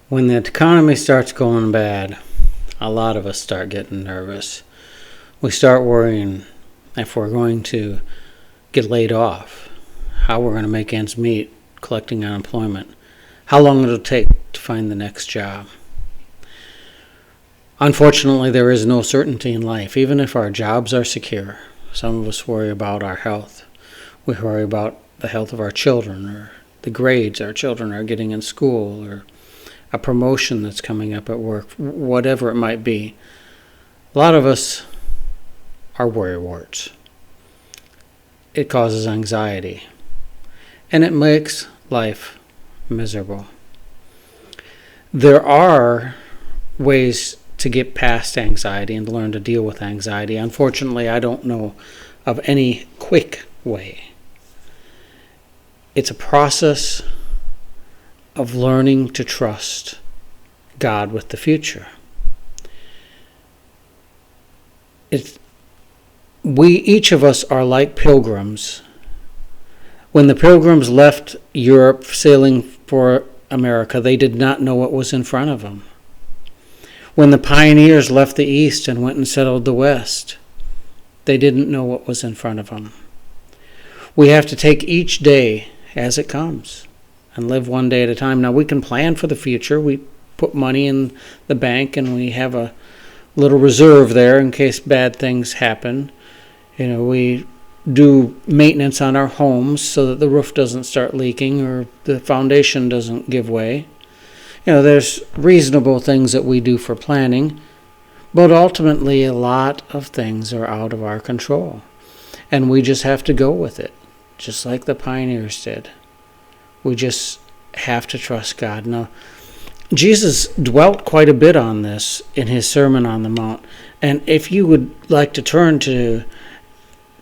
When the economy starts going bad, a lot of us start getting nervous. We start worrying if we're going to get laid off, how we're going to make ends meet, collecting unemployment, how long it'll take to find the next job. Unfortunately, there is no certainty in life, even if our jobs are secure. Some of us worry about our health. We worry about the health of our children, or the grades our children are getting in school, or a promotion that's coming up at work, whatever it might be. A lot of us are worrywarts. It causes anxiety, and it makes life miserable. There are ways to get past anxiety and learn to deal with anxiety. Unfortunately, I don't know of any quick way. It's a process of learning to trust God with the future. Each of us are like pilgrims. When the pilgrims left Europe sailing for America, they did not know what was in front of them. When the pioneers left the East and went and settled the West, they didn't know what was in front of them. We have to take each day as it comes and live one day at a time. Now, we can plan for the future. We put money in the bank and we have a little reserve there in case bad things happen. We do maintenance on our homes so that the roof doesn't start leaking or the foundation doesn't give way. There's reasonable things that we do for planning, but ultimately a lot of things are out of our control. And we just have to go with it, just like the pioneers did. We just have to trust God. Now, Jesus dwelt quite a bit on this in his Sermon on the Mount. And if you would like to turn to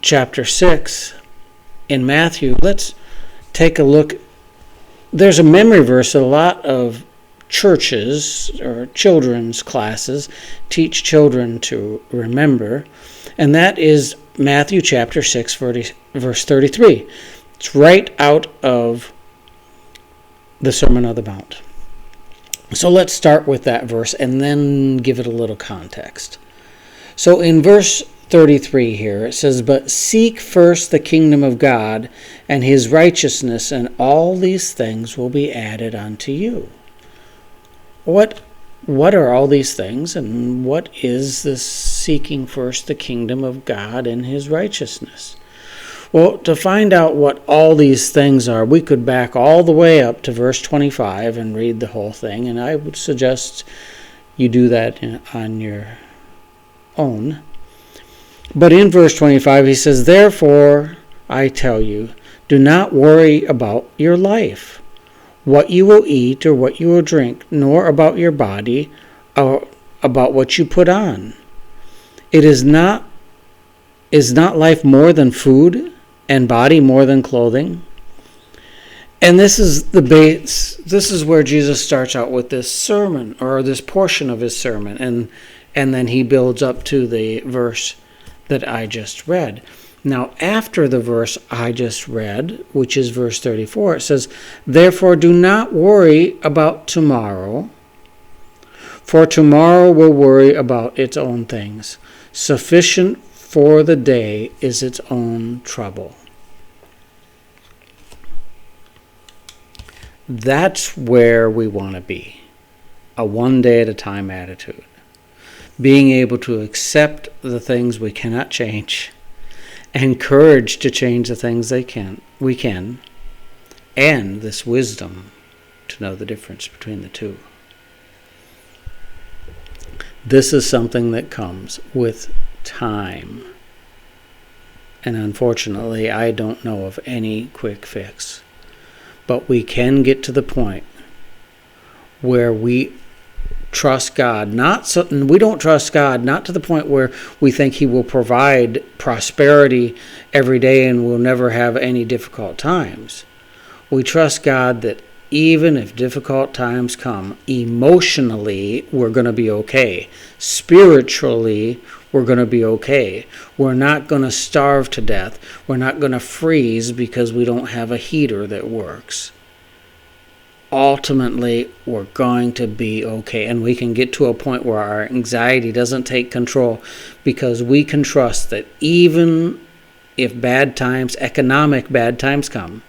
chapter 6 in Matthew, let's take a look. There's a memory verse that a lot of churches or children's classes teach children to remember, and that is Matthew chapter 6, verse 33. It's right out of the Sermon on the Mount. So let's start with that verse and then give it a little context. So in verse 33 here, it says, "But seek first the kingdom of God and his righteousness, and all these things will be added unto you." What are all these things, and what is this seeking first the kingdom of God and his righteousness? Well, to find out what all these things are, we could back all the way up to verse 25 and read the whole thing, and I would suggest you do that on your own. But in verse 25, he says, "Therefore, I tell you, do not worry about your life, what you will eat or what you will drink, nor about your body, or about what you put on. Is not life more than food, and body more than clothing?" And this is the base. This is where Jesus starts out with this sermon, or this portion of his sermon, and then he builds up to the verse that I just read. Now, after the verse I just read, which is verse 34, it says, "Therefore do not worry about tomorrow, for tomorrow will worry about its own things. Sufficient for the day is its own trouble." That's where we want to be, a one day at a time attitude. Being able to accept the things we cannot change, and courage to change the things we can, and this wisdom to know the difference between the two. This is something that comes with time. And unfortunately, I don't know of any quick fix. But we can get to the point where we trust God. We don't trust God, not to the point where we think he will provide prosperity every day and we'll never have any difficult times. We trust God that even if difficult times come, emotionally, we're going to be okay. Spiritually, we're going to be okay. We're not going to starve to death. We're not going to freeze because we don't have a heater that works. ultimately we're going to be okay, and we can get to a point where our anxiety doesn't take control, because we can trust that even if bad times, economic bad times come,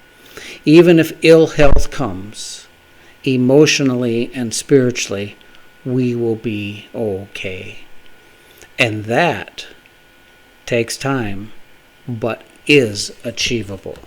even if ill health comes, emotionally and spiritually, we will be okay. And that takes time, but is achievable.